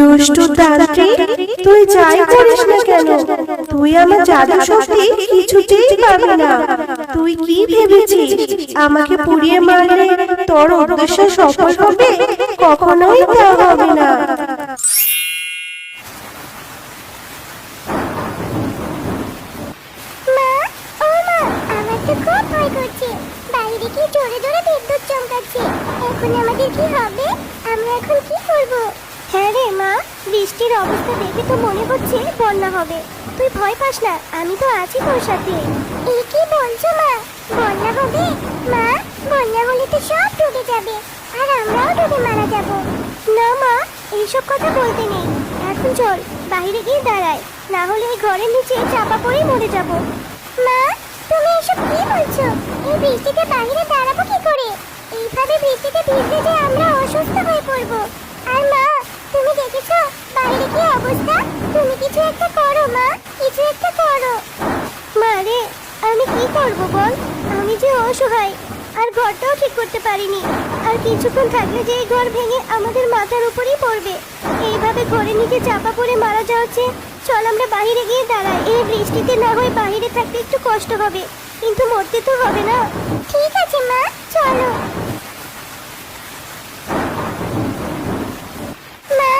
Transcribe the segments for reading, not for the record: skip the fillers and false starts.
দুষ্টু তান্ত্রিক, তুই যাই করিস না কেন, তুই আমার জাদু শক্তি কিছুতেই পাবি না। তুই কি ভেবেছিস আমাকে পুড়িয়ে মারলে তোর উদ্দেশ্য সফল হবে? কখনোই তা হবে না। মা, ও মা, আমার তো খুব ভয় করছে। বাইরে কি জোরে জোরে বিদ্যুৎ চমকাচ্ছে। এখন আমাদের কি হবে? আমরা এখন কি করব? হ্যাঁ রে মা, বৃষ্টির অবস্থা দেখে তো মনে হচ্ছে বন্যা হবে। তুই ভয় পাস না, আমি তো আছি তোর সাথে। এই কি বলছো মা? বন্যা হবে? মা, বন্যা হলে তো সব ডুবে যাবে, আর আমরাও ডুবে মারা যাব। না মা, এইসব কথা বলতে নেই। এখন চল বাইরে গিয়ে দাঁড়াই, না হলে এই ঘরের নিচে চাপা পড়ে মরে যাব। মা, তুমি এসব কি বলছো? এই বৃষ্টিতে বাইরে দাঁড়াবো কি করে? এইভাবে বৃষ্টিতে ভিজলে যে আমরা অসুস্থ হয়ে পড়ব। আর মা, তুমি দেখেছো বাইরে কি অবস্থা? তুমি কিছু একটা করো মা, কিছু একটা করো। মা রে, আমি কি করব বল? আমি যে অসহায়, আর ঘরটাও ঠিক করতে পারিনি। আর কিছুক্ষণ থাকলে যে এই ঘর ভেঙে আমাদের মাথার উপরেই পড়বে। এইভাবে ঘরের নিচে চাপা পড়ে মারা যাচ্ছে। চল আমরা বাইরে গিয়ে দাঁড়াই। এই বৃষ্টিতে না হয় বাইরে থাকতে একটু কষ্ট হবে, কিন্তু মরতে তো হবে না। ঠিক আছে মা, চলো। মা,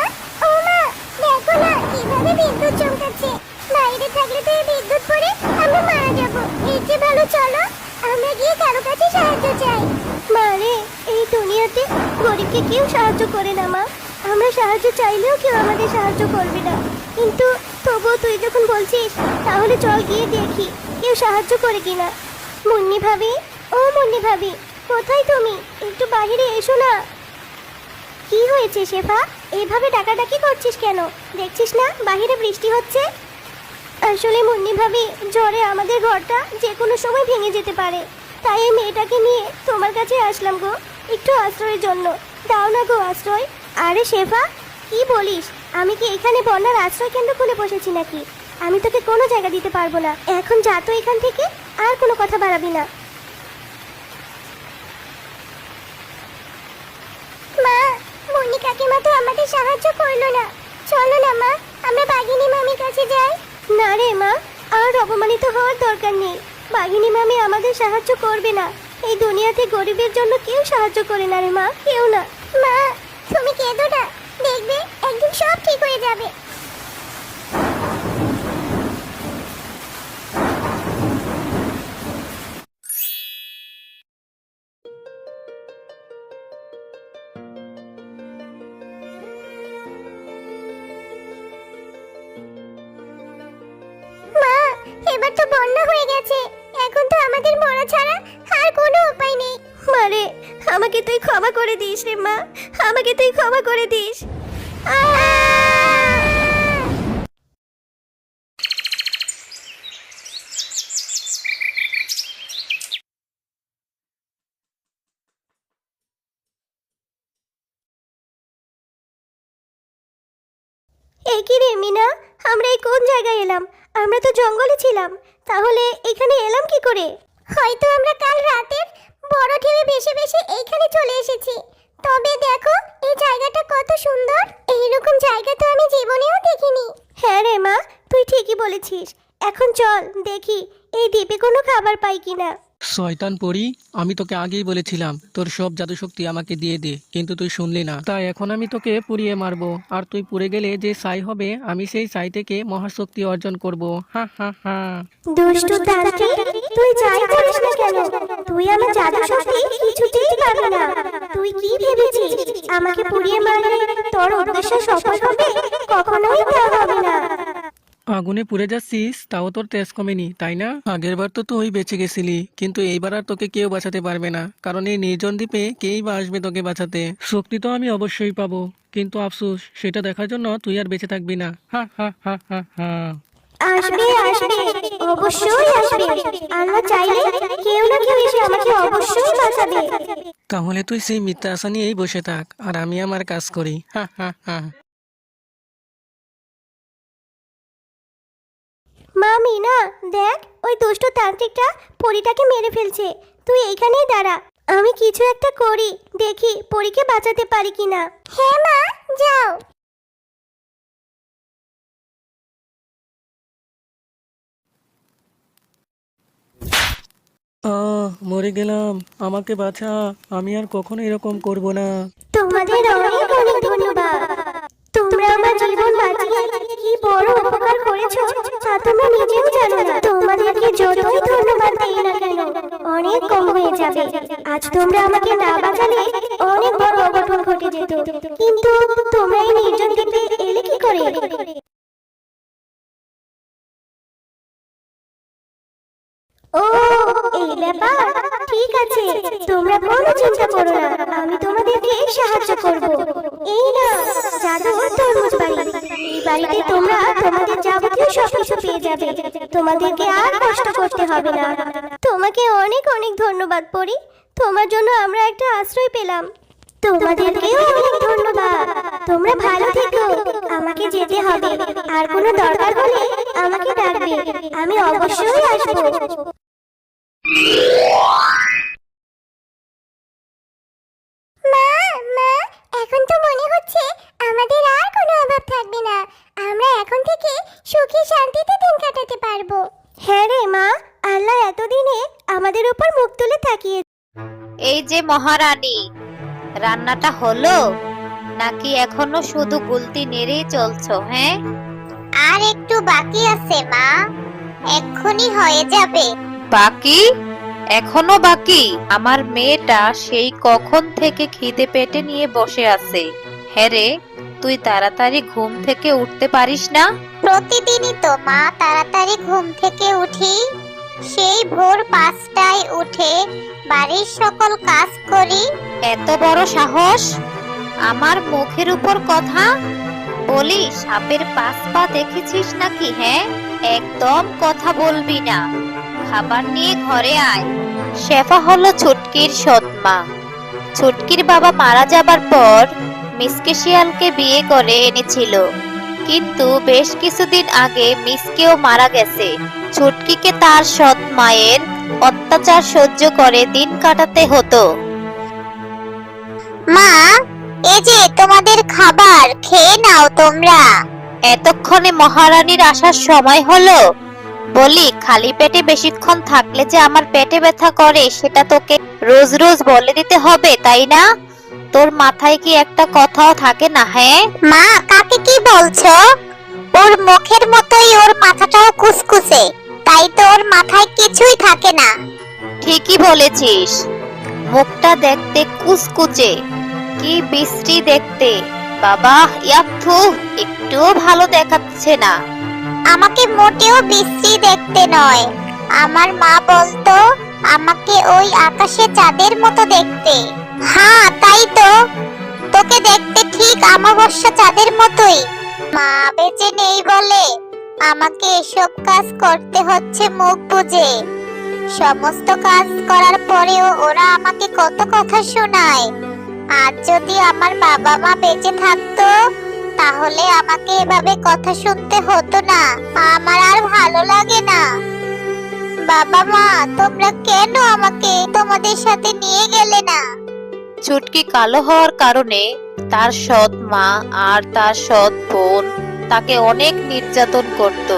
ও মা, দেখো না কিভাবে বিদ্যুৎ চমকাচ্ছে। বাইরে থাকলে তো এই বিদ্যুৎ পড়ে আমরা মারা যাব। এর চেয়ে ভালো চলো আমরা গিয়ে কারো কাছে সাহায্য চাই। মা রে, এই দুনিয়াতে গরিবকে কেউ সাহায্য করে না মা। আমরা সাহায্য চাইলেও কেউ আমাদের সাহায্য করবে না। কিন্তু তবুও তুই যখন বলছিস, তাহলে চল গিয়ে দেখি কেউ সাহায্য করে কিনা। মুন্নি ভাবি, ও মুন্নি ভাবি, কোথায় তুমি? একটু বাইরে এসো না। কি হয়েছে শেফা? এইভাবে ডাকাডাকি করছিস কেন? দেখছিস না বাইরে বৃষ্টি হচ্ছে? আসলে মুন্নি ভাবি, ঝড়ে আমাদের ঘরটা যে কোনো সময় ভেঙে যেতে পারে। তাই এই মেয়েটাকে নিয়ে তোমার কাছে আসলাম গো, একটু আশ্রয়ের জন্য। দাও না গো আশ্রয়। আরে শেফা, কি বলিস? আমি কি এখানে বন্যার আশ্রয় কেন্দ্র খুলে বসেছি নাকি? আমি তোকে কোনো জায়গা দিতে পারবো না। এখন যা তো এখান থেকে, আর কোনো কথা বাড়াবি না। মা, মুন্নি কাকিমা তো আমাদের সাহায্য করলো না। চলো না মা, আমরা বাঘিনী মামির কাছে যাই। না রে মা, আর অপমানিত হওয়ার দরকার নেই। বাঘিনী মামি আমাদের সাহায্য করবে না। এই দুনিয়াতে গরিবের জন্য কেউ সাহায্য করে না রে মা, কেউ না। মা, তুমি কেঁদো না, দেখবে একদিন সব ঠিক হয়ে যাবে। মা, এবার তো বন্যা হয়ে গেছে। এখন তো আমাদের মরা ছাড়া আর কোনো উপায় নেই। মারে, আমাকে তুই ক্ষমা করে দিস রে মা, আমাকে তুই ক্ষমা করে দিস। এই কি রে মিনা, আমরা এই কোন জায়গায় এলাম? আমরা তো জঙ্গলে ছিলাম, তাহলে এখানে এলাম কি করে? হয়তো আমরা কাল রাতের বড় ঢেউয়ে ভেসে ভেসে এইখানে চলে এসেছি। তবে দেখো এই জায়গাটা কত সুন্দর। এইরকম জায়গা তো আমি জীবনেও দেখিনি। হ্যাঁ রে মা, তুই ঠিকই বলেছিস। এখন চল দেখি এই দ্বীপে কোনো খাবার পাই কিনা। শয়তান পরি, আমি তোকে আগেই বলেছিলাম তোর সব জাদু শক্তি আমাকে দিয়ে দে, কিন্তু তুই শুনলি না। তাই এখন আমি তোকে পুড়িয়ে মারবো, আর তুই পুড়ে গেলে যে ছাই হবে, আমি সেই ছাই থেকে মহাশক্তি অর্জন করব। হা হা হা। দুষ্টু তান্ত্রিক, তুই যাই করিস না কেন, তুই আমার জাদু শক্তি কিছুতেই পাবি না। তুই কি ভেবেছিস আমাকে পুড়িয়ে মারলে তোর উদ্দেশ্য সফল হবে? কখনোই তা হবে না। আগুনে পুড়ে যাচ্ছিস, তাও তোর তেজ কমেনি তাই না? আগের বার তো তুই বেঁচে গেছিলি, কিন্তু এইবার আর তোকে কেউ বাঁচাতে পারবে না, কারণ এই নির্জন দ্বীপে কেই বা আসবে তোকে বাঁচাতে। শক্তি তো আমি অবশ্যই পাবো, কিন্তু আফসোস সেটা দেখার জন্য তুই আর বেঁচে থাকবি না। হা হা হা হা হা। আসবে আসবে, অবশ্যই আসবে। আল্লাহ চাইলে কেউ না কেউ এসে আমাকে অবশ্যই বাঁচাবে। তাহলে তুই সেই মিথ্যা আশা নিয়েই বসে থাক, আর আমি আমার কাজ করি। হা হা হা। মা মিনা, দেখ ওই দুষ্ট তান্ত্রিকটা পরীটাকে মেরে ফেলছে। তুই এইখানেই দাঁড়া, আমি কিছু একটা করি, দেখি পরীকে বাঁচাতে পারি কিনা। হ্যাঁ মা, যাও। মরে গেলাম, আমাকে বাঁচা, আমি আর কখনো এরকম করব না। তোমাদের অনেক অনেক ধন্যবাদ। তোমরা আমার জীবন বাঁচিয়ে কি বড় উপকার করেছো তা তোমরা নিজেও জানো না। তোমাদেরকে যতই ধন্যবাদ দিই না কেন অনেক কম হয়ে যাবে। আজ তোমরা আমাকে না বাঁচালে অনেক বড় অঘটন ঘটে যেত। কিন্তু তোমরা এই নির্জন দ্বীপে এলে কি করে? ও, এই ব্যাপার। ঠিক আছে, তোমরা কোনো চিন্তা করো না, আমি তোমাদেরকে সাহায্য করব। এই না জাদুর তরমুজ বাড়ি। এই বাড়িতে তোমরা তোমাদের যাবতীয় সবকিছু পেয়ে যাবে। তোমাদেরকে আর কষ্ট করতে হবে না। তোমাকে অনেক অনেক ধন্যবাদ পরি। তোমার জন্য আমরা একটা আশ্রয় পেলাম। তোমাদেরকেও অনেক ধন্যবাদ। তোমরা ভালো থেকো। আমাকে যেতে হবে। আর কোনো দরকার হলে আমাকে ডাকবে, আমি অবশ্যই আসবো। মা, মা, এখন তো মনে হচ্ছে আমাদের আর কোনো অভাব থাকবে না। আমরা এখন থেকে সুখে শান্তিতে দিন কাটাতে পারবো। হ্যাঁ রে মা, আল্লাহ এতদিনে আমাদের উপর মুখ তুলে তাকিয়ে। এই যে মহারানী, রান্নাটা হলো নাকি এখনো শুধু গুলতি নেড়েই চলছো? হ্যাঁ, আর একটু বাকি আছে মা, এক্ষুনি হয়ে যাবে। বাকি? এখনো বাকি? আমার মেয়েটা সেই কখন থেকে খিদে পেটে নিয়ে বসে আছে। হ্যাঁ রে, তুই তাড়াতাড়ি ঘুম থেকে উঠতে পারিস না? প্রতিদিনই তো মা তাড়াতাড়ি ঘুম থেকে উঠি। সেই ভোর 5টায় উঠে বাড়ির সকল কাজ করি। এত বড় সাহস আমার মুখের উপর কথা বলি? সাপের 5 পা দেখেছিস নাকি? হ্যাঁ, একদম কথা বলবি না। খাবার নিয়ে ঘরে আয়। শেফা হলো ছুটকির সৎ মা। ছুটকির বাবা মারা যাবার পর মিসকে শিয়ালকে বিয়ে করে এনেছিল, কিন্তু বেশ কিছুদিন আগে মিসকেও মারা গেছে। ছুটকিকে তার সৎ মায়ের অত্যাচার সহ্য করে দিন কাটাতে হতো। মা, এই যে তোমাদের খাবার, খেয়ে নাও তোমরা। এতক্ষণে মহারানীর আসার সময় হলো? বলি, খালি পেটে বেশিক্ষণ থাকলে যে আমার পেটে ব্যথা করে সেটা তোকে রোজ রোজ বলে দিতে হবে, তাই না? তোর মাথায় কি একটা কথাও থাকে না? হ্যাঁ মা, কাকে কি বলছো? ওর মুখের মতোই ওর মাথাটাও কুসকুসে, তাই তো ওর মাথায় কিছুই থাকে না। ঠিকই বলেছিস, মুখটা দেখতে কুচকুচে, কি বিশ্রী দেখতে। বাবা, ইয়াকথু, একটুও ভালো দেখাচ্ছে না। আমাকে মোটেও বিশ্রী দেখতে নয়। আমার মা বলতো আমাকে ওই আকাশে চাঁদের মতো দেখতে। হ্যাঁ, তাই তো, তোকে দেখতে ঠিক অমাবস্যা চাঁদের মতোই। মা বেঁচে নেই বলে আমাকে এসব কাজ করতে হচ্ছে মুখ বুজে। সমস্ত কাজ করার পরেও ওরা আমাকে কত কথা শোনায়। আর যদি আমার বাবা মা বেঁচে থাকতো তাহলে আমাকে এভাবে কথা শুনতে হতো না। আমার আর ভালো লাগে না। বাবা মা, তোমরা কেন আমাকে তোমাদের সাথে নিয়ে গেলে না? ছুটকি কালো হওয়ার কারণে তার সৎ মা আর তার সৎ বোন তাকে অনেক নির্যাতন করত,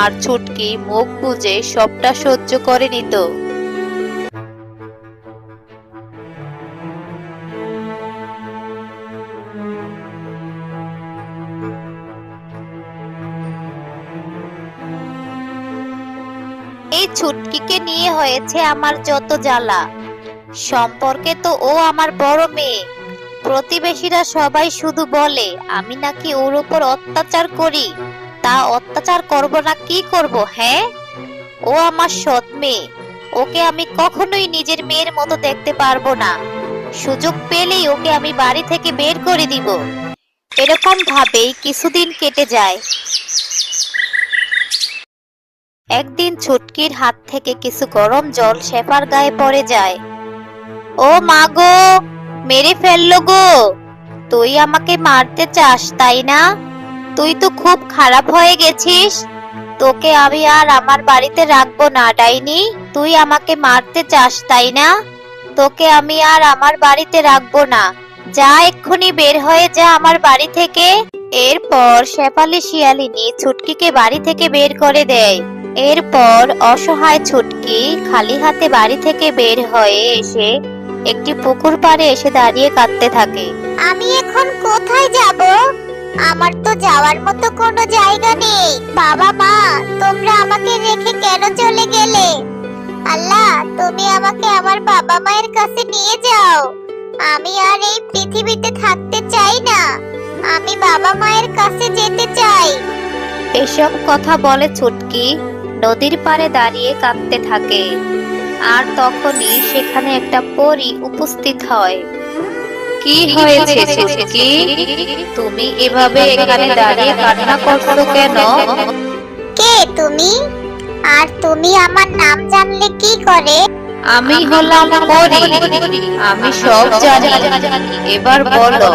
আর ছুটকি মুখ বুজে সবটা সহ্য করে নিত। এই ছুটকিকে নিয়ে হয়েছে আমার যত জ্বালা। সম্পর্কে তো ও আমার বড় মেয়ে। প্রতিবেশীরা সবাই শুধু বলে আমি নাকি ওর উপর অত্যাচার করি। তা অত্যাচার করব না কি করব? হ্যাঁ, ও আমার সৎ মেয়ে, ওকে আমি কখনোই নিজের মেয়ের মতো দেখতে পারবো না। সুযোগ পেলেই ওকে আমি বাড়ি থেকে বের করে দিব। এরকম ভাবেই কিছুদিন কেটে যায়। একদিন ছুটকির হাত থেকে কিছু গরম জল শেফার গায়ে পড়ে যায়। ও মা গো, মেরে ফেললো গো! তুই আমাকে মারতে চাস তাই না? তুই তো খুব খারাপ হয়ে গেছিস। তোকে আমি আর আমার বাড়িতে রাখবো না ডাইনি। তুই আমাকে মারতে চাস তাই না? তোকে আমি আর আমার বাড়িতে রাখবো না। যা, এক্ষুনি বের হয়ে যা আমার বাড়ি থেকে। এরপর শেফালি শিয়ালিনী ছুটকিকে বাড়ি থেকে বের করে দেয়। এরপর অসহায় ছুটকি খালি হাতে বাড়ি থেকে বের হয়ে এসে একটি পুকুর পাড়ে এসে দাঁড়িয়ে কাঁদতে থাকে। আমি এখন কোথায় যাব? আমার তো যাওয়ার মতো কোনো জায়গা নেই। বাবা মা, তোমরা আমাকে রেখে কেন চলে গেলে? আল্লাহ, তুমি আমাকে আমার বাবা মায়ের কাছে নিয়ে যাও। আমি আর এই পৃথিবীতে থাকতে চাই না। আমি বাবা মায়ের কাছে যেতে চাই। এসব কথা বলে ছুটকি নদীর পাড়ে দাঁড়িয়ে কাঁদতে থাকে। আর তখনই সেখানে একটা পরী উপস্থিত হয়। কি হয়েছে ছুটকি? তুমি এভাবে এখানে দাঁড়িয়ে কান্না করছো কেন? কে তুমি? আর তুমি আমার নাম জানলে কি করে? আমি হলাম পরী, আমি সব জানি। এবার বলো,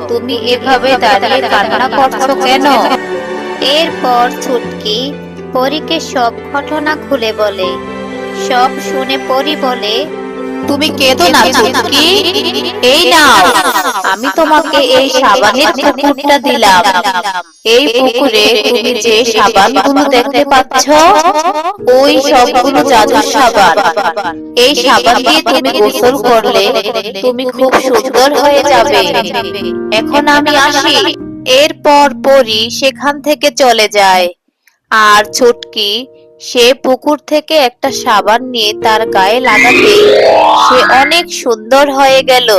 তুমি এভাবে দাঁড়িয়ে কান্না করছো কেন? এরপর ছুটকি পরীকে সব ঘটনা খুলে বলে। সব শুনে পরী বলে, তুমি কেঁদো না ছুটকি, এই নাও, আমি তোমাকে এই সাবানের পুকুরটা দিলাম। এই পুকুরে তুমি যে সাবানগুলো দেখতে পাচ্ছ, ওই সবগুলো জাদুর সাবান। এই সাবান দিয়ে তুমি গোসল করলে তুমি খুব সুন্দর হয়ে যাবে। এখন আমি আসি। এরপর পরী সেখান থেকে চলে যায়। আর ছুটকি সে পুকুর থেকে একটা সাবান নিয়ে তার গায়ে লাগাতেই সে অনেক সুন্দর হয়ে গেল।